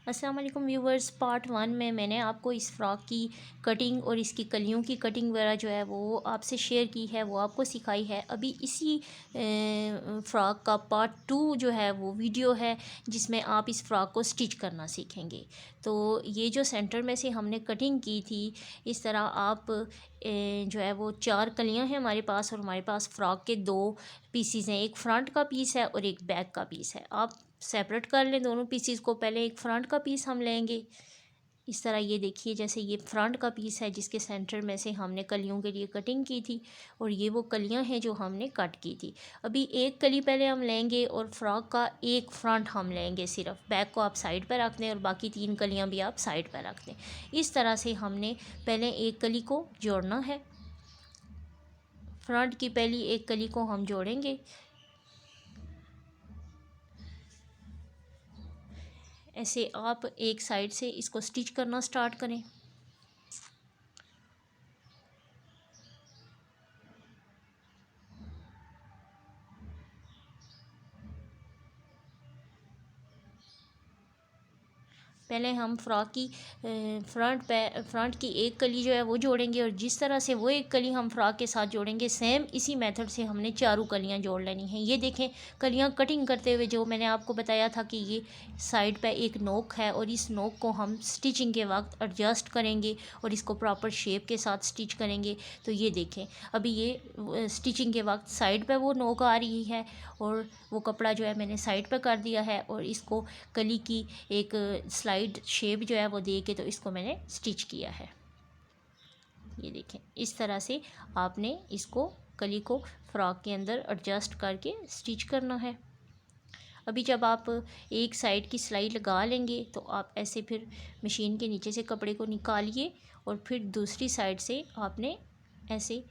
अस्सलाम वालेकुम viewers. Part 1 में मैंने आपको इस फ़्रॉक की कटिंग और इसकी कलियों की कटिंग वगैरह जो है वो आपसे शेयर की है, वो आपको सिखाई है। अभी इसी फ़्रॉक का पार्ट 2 जो है वो वीडियो है, जिसमें आप इस फ़्रॉक को स्टिच करना सीखेंगे। तो ये जो सेंटर में से हमने कटिंग की थी, इस तरह आप जो है वो 4 कलियां हैं हमारे पास, और हमारे पास फ़्रॉक के 2 पीसीज हैं। एक फ्रंट का पीस है और एक बैक का पीस है। आप सेपरेट कर लें दोनों पीसीस को। पहले एक फ्रंट का पीस हम लेंगे। इस तरह ये देखिए, जैसे ये फ्रंट का पीस है जिसके सेंटर में से हमने कलियों के लिए कटिंग की थी, और ये वो कलियां हैं जो हमने कट की थी। अभी एक कली पहले हम लेंगे और फ्रॉक का एक फ्रंट हम लेंगे सिर्फ। बैक को आप साइड पर रख दें और बाकी 3 कलियां भी आप साइड पर रख दें। इस तरह से हमने पहले एक कली को जोड़ना है। फ्रंट की पहली एक कली को हम जोड़ेंगे। ऐसे आप एक साइड से इसको स्टिच करना स्टार्ट करें। पहले हम फ्रॉक की फ्रंट की एक कली जो है वो जोड़ेंगे, और जिस तरह से वो एक कली हम फ्रॉक के साथ जोड़ेंगे, सेम इसी मेथड से हमने चारों कलियां जोड़ लेनी हैं। ये देखें, कलियां कटिंग करते हुए जो मैंने आपको बताया था कि ये साइड पे एक नोक है, और इस नोक को हम स्टिचिंग के वक्त एडजस्ट करेंगे और इसको प्रॉपर शेप के साथ स्टिच करेंगे। तो ये देखें, अभी ये स्टिचिंग के वक्त साइड पे वो नोक आ रही है, और वो कपड़ा जो है मैंने साइड पे कर दिया है, और इसको कली की एक स्लाइड शेप जो है वो दे के तो इसको मैंने स्टिच किया है। ये देखें, इस तरह से आपने इसको कली को फ्रॉक के अंदर एडजस्ट करके स्टिच करना है। अभी जब आप एक साइड की सिलाई लगा लेंगे तो आप ऐसे फिर मशीन के नीचे से कपड़े को निकालिए, और फिर दूसरी साइड से आपने ऐसे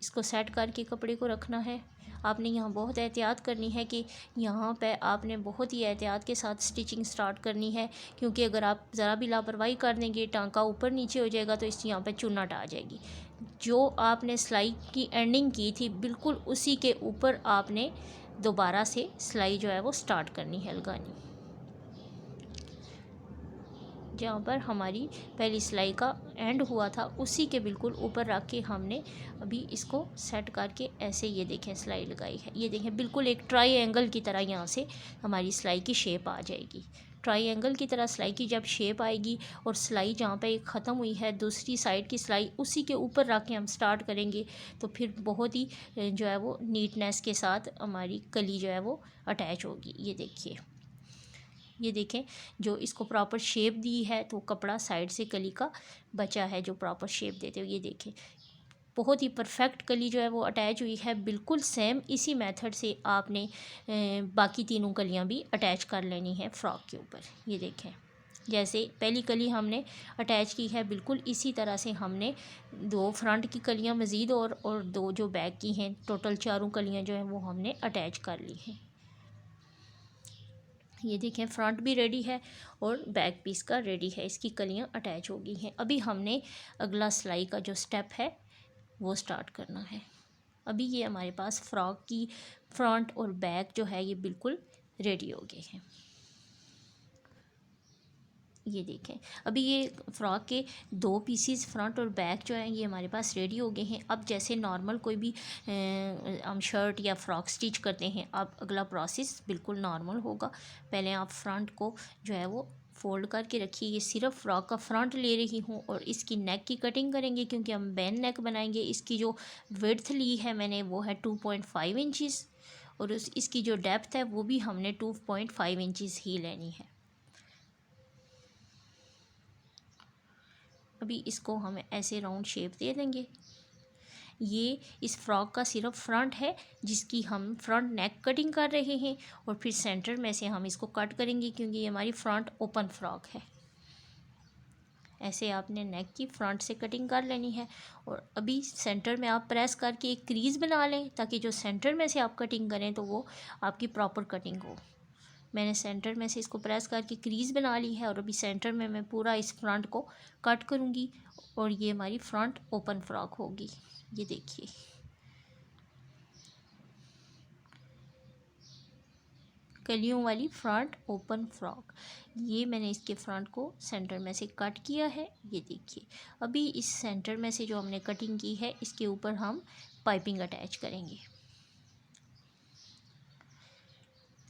इसको सेट करके कपड़े को रखना है। आपने यहाँ बहुत एहतियात करनी है कि यहाँ पे आपने बहुत ही एहतियात के साथ स्टिचिंग स्टार्ट करनी है, क्योंकि अगर आप ज़रा भी लापरवाही कर देंगे, टांका ऊपर नीचे हो जाएगा तो इस यहाँ पे चुन्नट आ जाएगी। जो आपने सिलाई की एंडिंग की थी, बिल्कुल उसी के ऊपर आपने दोबारा से सिलाई जो है वो स्टार्ट करनी है लगानी। जहाँ पर हमारी पहली सिलाई का एंड हुआ था, उसी के बिल्कुल ऊपर रख के हमने अभी इसको सेट करके ऐसे ये देखें सिलाई लगाई है। ये देखें, बिल्कुल एक ट्राई की तरह यहाँ से हमारी सिलाई की शेप आ जाएगी। ट्राई की तरह सिलाई की जब शेप आएगी, और सिलाई जहाँ पे एक ख़त्म हुई है, दूसरी साइड की सिलाई उसी के ऊपर रख के हम स्टार्ट करेंगे, तो फिर बहुत ही जो है वो नीटनेस के साथ हमारी कली जो है वो अटैच होगी। ये देखिए, ये देखें, जो इसको प्रॉपर शेप दी है, तो कपड़ा साइड से कली का बचा है जो प्रॉपर शेप देते हो। ये देखें, बहुत ही परफेक्ट कली जो है वो अटैच हुई है। बिल्कुल सेम इसी मेथड से आपने बाकी तीनों कलियां भी अटैच कर लेनी है फ्रॉक के ऊपर। ये देखें, जैसे पहली कली हमने अटैच की है, बिल्कुल इसी तरह से हमने 2 फ्रंट की कलियां मज़ीद और 2 जो बैक की हैं, टोटल चारों कलियां जो हैं वो हमने अटैच कर ली हैं। ये देखें, फ्रंट भी रेडी है और बैक पीस का रेडी है, इसकी कलियां अटैच हो गई हैं। अभी हमने अगला सिलाई का जो स्टेप है वो स्टार्ट करना है। अभी ये हमारे पास फ्रॉक की फ्रंट और बैक जो है ये बिल्कुल रेडी हो गए हैं। ये देखें, अभी ये फ़्रॉक के 2 पीसीज फ्रंट और बैक जो हैं ये हमारे पास रेडी हो गए हैं। अब जैसे नॉर्मल कोई भी हम शर्ट या फ्रॉक स्टिच करते हैं, अब अगला प्रोसेस बिल्कुल नॉर्मल होगा। पहले आप फ्रंट को जो है वो फ़ोल्ड करके रखिए। ये सिर्फ फ़्रॉक का फ्रंट ले रही हूँ, और इसकी नेक की कटिंग करेंगे क्योंकि हम बैन नेक बनाएंगे। इसकी जो विड्थ ली है मैंने वो है 2.5 इंचज़, और इसकी जो डेप्थ है वो भी हमने 2.5 इंचज़ ही लेनी है। अभी इसको हम ऐसे राउंड शेप दे देंगे। ये इस फ्रॉक का सिर्फ फ्रंट है जिसकी हम फ्रंट नेक कटिंग कर रहे हैं, और फिर सेंटर में से हम इसको कट करेंगे क्योंकि ये हमारी फ्रंट ओपन फ्रॉक है। ऐसे आपने नेक की फ्रंट से कटिंग कर लेनी है, और अभी सेंटर में आप प्रेस करके एक क्रीज़ बना लें, ताकि जो सेंटर में से आप कटिंग करें तो वो आपकी प्रॉपर कटिंग हो। मैंने सेंटर में से इसको प्रेस करके क्रीज़ बना ली है, और अभी सेंटर में मैं पूरा इस फ्रंट को कट करूँगी, और ये हमारी फ्रंट ओपन फ्रॉक होगी। ये देखिए, कलियों वाली फ्रंट ओपन फ्रॉक। ये मैंने इसके फ्रंट को सेंटर में से कट किया है, ये देखिए। अभी इस सेंटर में से जो हमने कटिंग की है इसके ऊपर हम पाइपिंग अटैच करेंगे।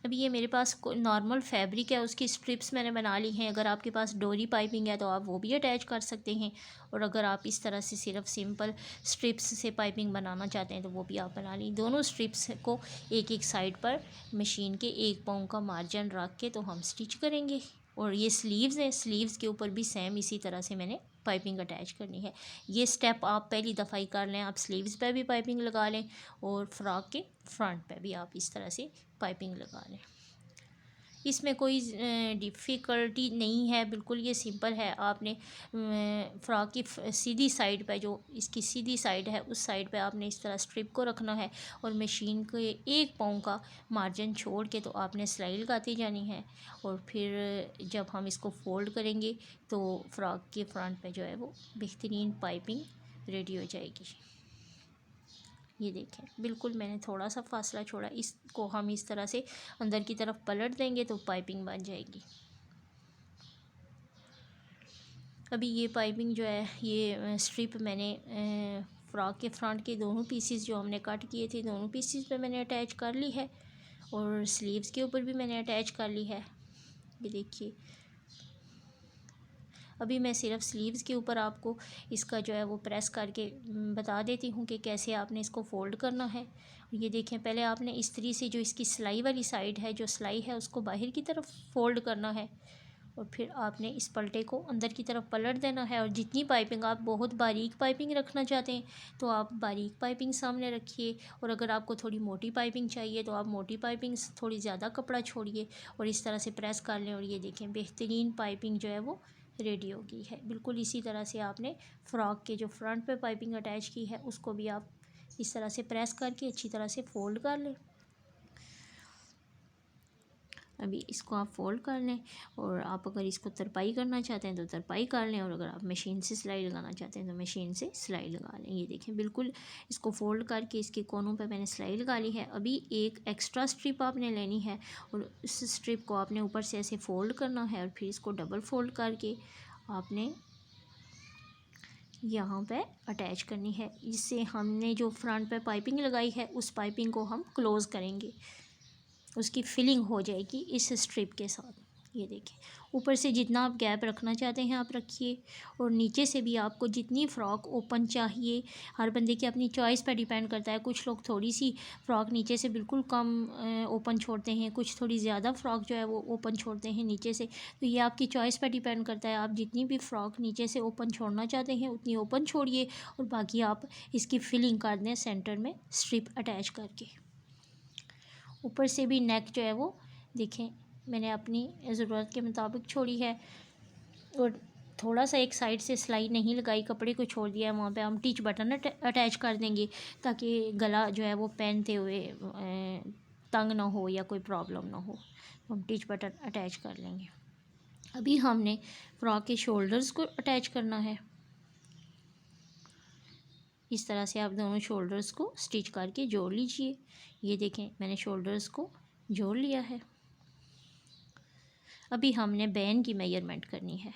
अभी ये मेरे पास नॉर्मल फैब्रिक है, उसकी स्ट्रिप्स मैंने बना ली हैं। अगर आपके पास डोरी पाइपिंग है तो आप वो भी अटैच कर सकते हैं, और अगर आप इस तरह से सिर्फ सिंपल स्ट्रिप्स से पाइपिंग बनाना चाहते हैं तो वो भी आप बना ली। दोनों स्ट्रिप्स को एक एक साइड पर मशीन के 1 पाँव का मार्जिन रख के तो हम स्टिच करेंगे। और ये स्लीव्स हैं, स्लीव्स के ऊपर भी सेम इसी तरह से मैंने पाइपिंग अटैच करनी है। ये स्टेप आप पहली दफ़ा ही कर लें। आप स्लीव्स पे भी पाइपिंग लगा लें और फ्रॉक के फ्रंट पे भी आप इस तरह से पाइपिंग लगा लें। इसमें कोई डिफ़िकल्टी नहीं है, बिल्कुल ये सिंपल है। आपने फ्रॉक की सीधी साइड पे, जो इसकी सीधी साइड है, उस साइड पे आपने इस तरह स्ट्रिप को रखना है और मशीन के 1 पाँव का मार्जिन छोड़ के तो आपने सिलाई लगाती जानी है। और फिर जब हम इसको फोल्ड करेंगे तो फ्रॉक के फ्रंट पे जो है वो बेहतरीन पाइपिंग रेडी हो जाएगी। ये देखें, बिल्कुल मैंने थोड़ा सा फासला छोड़ा, इसको हम इस तरह से अंदर की तरफ पलट देंगे तो पाइपिंग बन जाएगी। अभी ये पाइपिंग जो है, ये स्ट्रिप मैंने फ्रॉक के फ्रंट के दोनों पीसेस जो हमने कट किए थे, दोनों पीसेस पे मैंने अटैच कर ली है, और स्लीव्स के ऊपर भी मैंने अटैच कर ली है। ये देखिए, अभी मैं सिर्फ स्लीव्स के ऊपर आपको इसका जो है वो प्रेस करके बता देती हूँ कि कैसे आपने इसको फ़ोल्ड करना है। ये देखें, पहले आपने इस्त्री से जो इसकी सिलाई वाली साइड है, जो सिलाई है, उसको बाहर की तरफ फ़ोल्ड करना है, और फिर आपने इस पलटे को अंदर की तरफ पलट देना है। और जितनी पाइपिंग, आप बहुत बारीक पाइपिंग रखना चाहते हैं तो आप बारीक पाइपिंग सामने रखिए, और अगर आपको थोड़ी मोटी पाइपिंग चाहिए तो आप मोटी पाइपिंग, थोड़ी ज़्यादा कपड़ा छोड़िए और इस तरह से प्रेस कर लें। और ये देखें, बेहतरीन पाइपिंग जो है वो रेडी हो गई है। बिल्कुल इसी तरह से आपने फ़्रॉक के जो फ्रंट पे पाइपिंग अटैच की है उसको भी आप इस तरह से प्रेस करके अच्छी तरह से फ़ोल्ड कर लें। अभी इसको आप फ़ोल्ड कर लें, और आप अगर इसको तरपाई करना चाहते हैं तो तरपाई कर लें, और अगर आप मशीन से सिलाई लगाना चाहते हैं तो मशीन से सिलाई लगा लें। ये देखें, बिल्कुल इसको फ़ोल्ड करके इसके कोनों पे मैंने सिलाई लगा ली है। अभी एक एक्स्ट्रा स्ट्रिप आपने लेनी है, और उस स्ट्रिप को आपने ऊपर से ऐसे फ़ोल्ड करना है, और फिर इसको डबल फ़ोल्ड करके आपने यहाँ पे अटैच करनी है। इससे हमने जो फ्रंट पे पाइपिंग लगाई है उस पाइपिंग को हम क्लोज़ करेंगे, उसकी फिलिंग हो जाएगी इस स्ट्रिप के साथ। ये देखें, ऊपर से जितना आप गैप रखना चाहते हैं आप रखिए, और नीचे से भी आपको जितनी फ़्रॉक ओपन चाहिए, हर बंदे की अपनी चॉइस पर डिपेंड करता है। कुछ लोग थोड़ी सी फ़्रॉक नीचे से बिल्कुल कम ओपन छोड़ते हैं, कुछ थोड़ी ज़्यादा फ़्रॉक जो है वो ओपन छोड़ते हैं नीचे से। तो ये आपकी चॉइस पर डिपेंड करता है। आप जितनी भी फ़्रॉक नीचे से ओपन छोड़ना चाहते हैं उतनी ओपन छोड़िए, और बाकी आप इसकी फिलिंग कर दें सेंटर में स्ट्रिप अटैच करके। ऊपर से भी नेक जो है वो देखें, मैंने अपनी ज़रूरत के मुताबिक छोड़ी है, और थोड़ा सा एक साइड से सिलाई नहीं लगाई, कपड़े को छोड़ दिया है। वहाँ पे हम टिच बटन अटैच कर देंगे ताकि गला जो है वो पहनते हुए तंग ना हो या कोई प्रॉब्लम ना हो। हम टिच बटन अटैच कर लेंगे। अभी हमने फ्रॉक के शोल्डर्स को अटैच करना है। इस तरह से आप दोनों शोल्डर्स को स्टिच करके जोड़ लीजिए। ये देखें, मैंने शोल्डर्स को जोड़ लिया है। अभी हमने बैन की मेजरमेंट करनी है।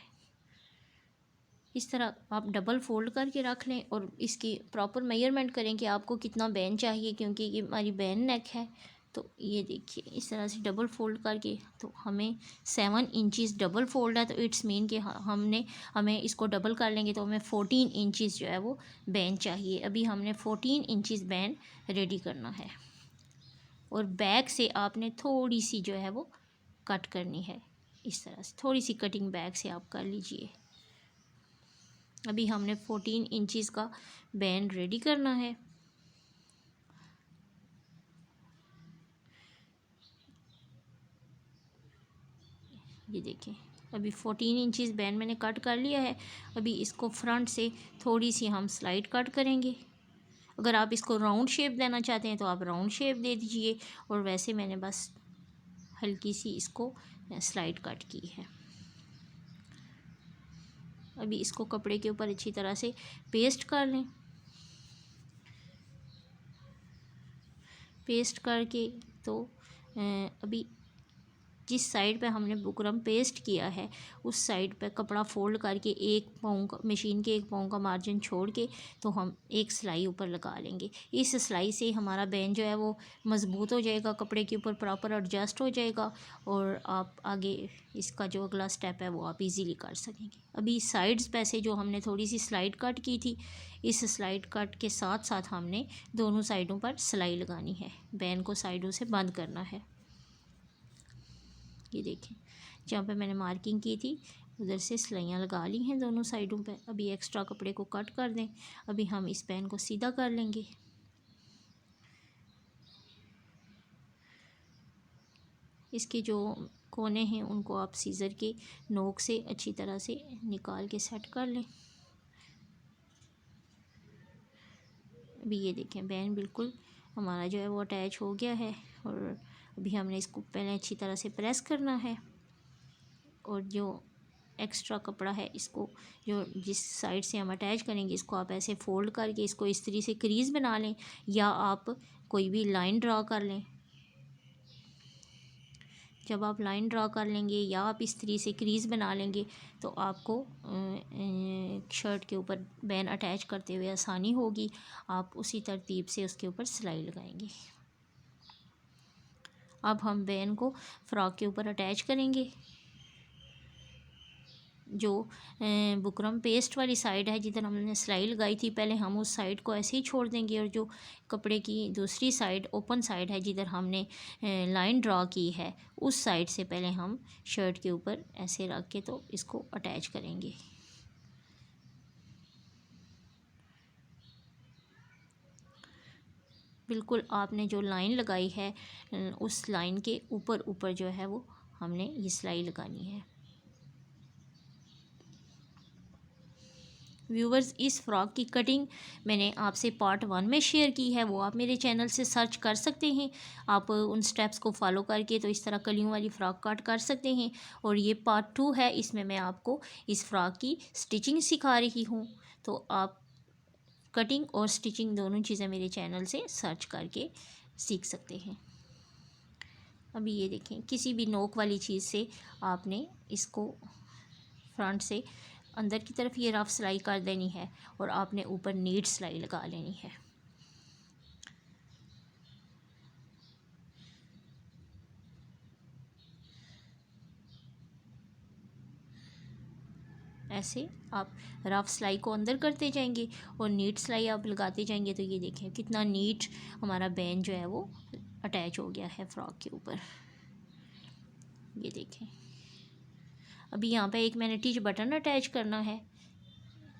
इस तरह आप डबल फोल्ड करके रख लें और इसकी प्रॉपर मेजरमेंट करें कि आपको कितना बैन चाहिए, क्योंकि ये हमारी बैन नेक है। तो ये देखिए, इस तरह से डबल फोल्ड करके, तो हमें 7 इंचज़ डबल फोल्ड है, तो इट्स मीन कि हमें इसको डबल कर लेंगे तो हमें 14 इंचज़ जो है वो बैन चाहिए। अभी हमने 14 इंचज़ बैन रेडी करना है, और बैक से आपने थोड़ी सी जो है वो कट करनी है। इस तरह से थोड़ी सी कटिंग बैक से आप कर लीजिए। अभी हमने 14 इंचज़ का बैंड रेडी करना है। ये देखें, अभी 14 इंचज़ बैंड मैंने कट कर लिया है। अभी इसको फ्रंट से थोड़ी सी हम स्लाइड कट करेंगे। अगर आप इसको राउंड शेप देना चाहते हैं तो आप राउंड शेप दे दीजिए, और वैसे मैंने बस हल्की सी इसको स्लाइड कट की है। अभी इसको कपड़े के ऊपर अच्छी तरह से पेस्ट कर लें। पेस्ट करके तो अभी जिस साइड पे हमने बुकरम पेस्ट किया है उस साइड पे कपड़ा फोल्ड करके एक पाँव का, मशीन के एक पाँव का मार्जिन छोड़ के तो हम एक सिलाई ऊपर लगा लेंगे। इस सिलाई से हमारा बैन जो है वो मज़बूत हो जाएगा, कपड़े के ऊपर प्रॉपर एडजस्ट हो जाएगा और आप आगे इसका जो अगला स्टेप है वो आप इजीली कर सकेंगे। अभी साइड्स पे से जो हमने थोड़ी सी स्लाइड कट की थी, इस स्लाइड कट के साथ साथ हमने दोनों साइडों पर सिलाई लगानी है, बैन को साइडों से बंद करना है। ये देखें, जहाँ पे मैंने मार्किंग की थी उधर से सिलाइयाँ लगा ली हैं दोनों साइडों पे। अभी एक्स्ट्रा कपड़े को कट कर दें। अभी हम इस बैन को सीधा कर लेंगे। इसके जो कोने हैं उनको आप सीज़र के नोक से अच्छी तरह से निकाल के सेट कर लें। अभी ये देखें, बैन बिल्कुल हमारा जो है वो अटैच हो गया है और अभी हमने इसको पहले अच्छी तरह से प्रेस करना है और जो एक्स्ट्रा कपड़ा है इसको जो जिस साइड से हम अटैच करेंगे इसको आप ऐसे फ़ोल्ड करके इसको इस तरीके से क्रीज़ बना लें या आप कोई भी लाइन ड्रा कर लें। जब आप लाइन ड्रा कर लेंगे या आप इस तरीके से क्रीज़ बना लेंगे तो आपको शर्ट के ऊपर बैन अटैच करते हुए आसानी होगी। आप उसी तरतीब से उसके ऊपर सिलाई लगाएंगे। अब हम बैन को फ़्रॉक के ऊपर अटैच करेंगे। जो बुकरम पेस्ट वाली साइड है जिधर हमने सिलाई लगाई थी, पहले हम उस साइड को ऐसे ही छोड़ देंगे और जो कपड़े की दूसरी साइड ओपन साइड है जिधर हमने लाइन ड्रा की है उस साइड से पहले हम शर्ट के ऊपर ऐसे रख के तो इसको अटैच करेंगे। बिल्कुल आपने जो लाइन लगाई है उस लाइन के ऊपर ऊपर जो है वो हमने ये सिलाई लगानी है। व्यूवर्स, इस फ़्रॉक की कटिंग मैंने आपसे पार्ट 1 में शेयर की है, वो आप मेरे चैनल से सर्च कर सकते हैं। आप उन स्टेप्स को फॉलो करके तो इस तरह कलियों वाली फ़्रॉक कट कर सकते हैं। और ये पार्ट 2 है, इसमें मैं आपको इस फ़्रॉक की स्टिचिंग सिखा रही हूँ। तो आप कटिंग और स्टिचिंग दोनों चीज़ें मेरे चैनल से सर्च करके सीख सकते हैं। अभी ये देखें, किसी भी नोक वाली चीज़ से आपने इसको फ्रंट से अंदर की तरफ ये रफ सिलाई कर देनी है और आपने ऊपर नीट सिलाई लगा लेनी है। ऐसे आप रफ सिलाई को अंदर करते जाएंगे और नीट सिलाई आप लगाते जाएंगे तो ये देखें कितना नीट हमारा बैन जो है वो अटैच हो गया है फ़्रॉक के ऊपर। ये देखें, अभी यहाँ पे एक मैंने टिच बटन अटैच करना है।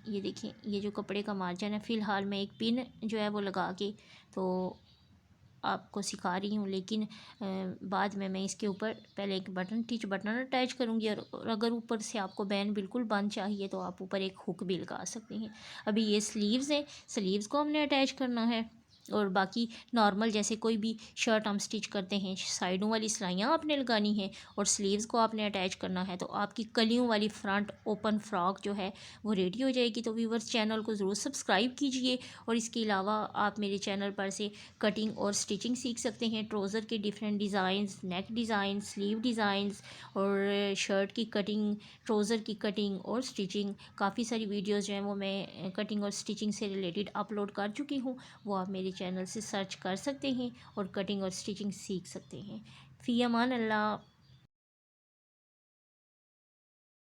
ये देखिए, ये जो कपड़े का मार्जिन है, फ़िलहाल मैं एक पिन जो है वो लगा के तो आपको सिखा रही हूँ, लेकिन बाद में मैं इसके ऊपर पहले एक बटन टिच बटन अटैच करूँगी और अगर ऊपर से आपको बैन बिल्कुल बंद चाहिए तो आप ऊपर एक हुक भी लगा सकते हैं। अभी ये स्लीव्स हैं, स्लीव्स को हमने अटैच करना है और बाकी नॉर्मल जैसे कोई भी शर्ट हम स्टिच करते हैं साइडों वाली सिलाइयाँ आपने लगानी है और स्लीव्स को आपने अटैच करना है तो आपकी कलियों वाली फ्रंट ओपन फ्रॉक जो है वो रेडी हो जाएगी। तो व्यूवर्स, चैनल को ज़रूर सब्सक्राइब कीजिए और इसके अलावा आप मेरे चैनल पर से कटिंग और स्टिचिंग सीख सकते हैं। ट्राउज़र के डिफरेंट डिज़ाइंस, नेक डिज़ाइन, स्लीव डिज़ाइंस और शर्ट की कटिंग, ट्राउज़र की कटिंग और स्टिचिंग, काफ़ी सारी वीडियोज़ जो हैं वो मैं कटिंग और स्टिचिंग से रिलेटेड अपलोड कर चुकी हूँ। वो आप मेरे चैनल से सर्च कर सकते हैं और कटिंग और स्टिचिंग सीख सकते हैं। फ़ी अमान अल्लाह।